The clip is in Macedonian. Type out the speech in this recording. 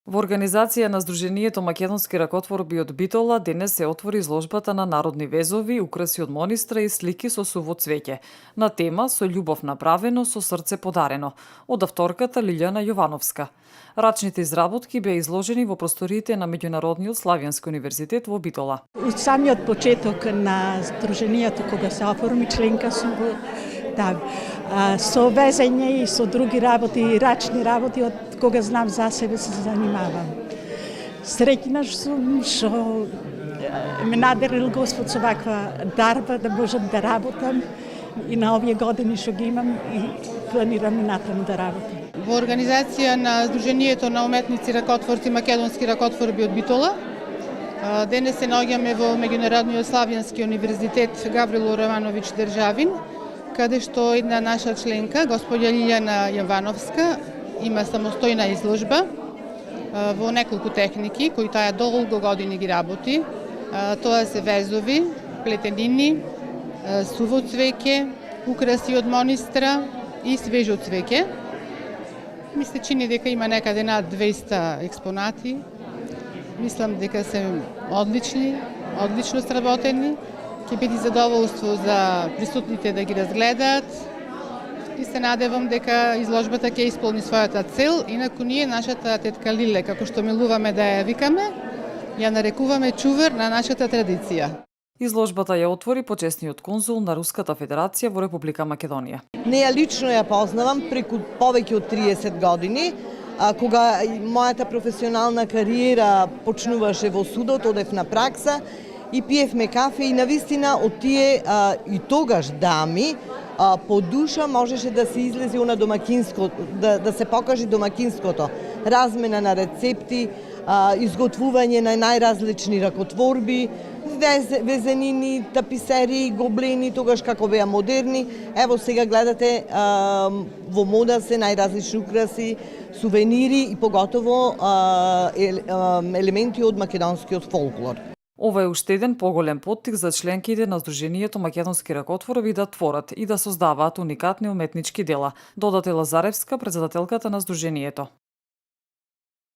Во организација на Сдруженијето македонски ракотворби од Битола денес се отвори изложбата на народни везови, украси од монистра и слики со суво цвеќе, на тема "Со љубов направено, со срце подарено", од авторката Лилјана Јовановска. Рачните изработки беа изложени во просториите на Меѓународниот славјански универзитет во Битола. Од самиот почеток на Сдруженијето, кога се оформи, членка сум во со везење и со други работи, и рачни работи, од кога знам за себе се занимавам. Среќна сум што ме надарил Господ со ваква дарба да можам да работам и на овие години што ги имам и планирам и натаму да работам. Во организација на Сдруженијето на уметници ракотворци македонски ракотворби од Битола, денес се наоѓаме во Меѓународниот славјански универзитет Гаврило Романовиќ Државин, каде што една наша членка, господја Лилјана Јовановска, има самостојна изложба во неколку техники, кои таа долго години ги работи. Тоа се везови, плетенини, суво цвеќе, украси од монистра и свежо цвеќе. Ми се чини дека има некаде над 200 експонати. Мислам дека се одлично сработени. Ќе биде задоволство за присутните да ги разгледаат и се надевам дека изложбата ќе исполни својата цел. Инаку ние нашата тетка Лиле, како што милуваме да ја викаме, ја нарекуваме чувар на нашата традиција. Изложбата ја отвори почесниот конзул на Руската Федерација во Република Македонија. Неја лично ја познавам преку повеќе од 30 години, кога мојата професионална кариера почнуваше во судот, одев на пракса и пиевме кафе и навистина од тие и тогаш дами по душа можеше да се излезе на домакинско, да се покаже домакинското, размена на рецепти, изготвување на најразлични ракотворби, везенини, таписерии, гоблени, тогаш како беа модерни. Ево сега гледате во мода се најразлични украси, сувенири и поготово елементи од македонскиот фолклор. Ова е уште еден поголем поттик за членките на Сдруженијето македонски ракотворби да творат и да создаваат уникатни уметнички дела, додаде Лазаревска, председателката на Сдруженијето.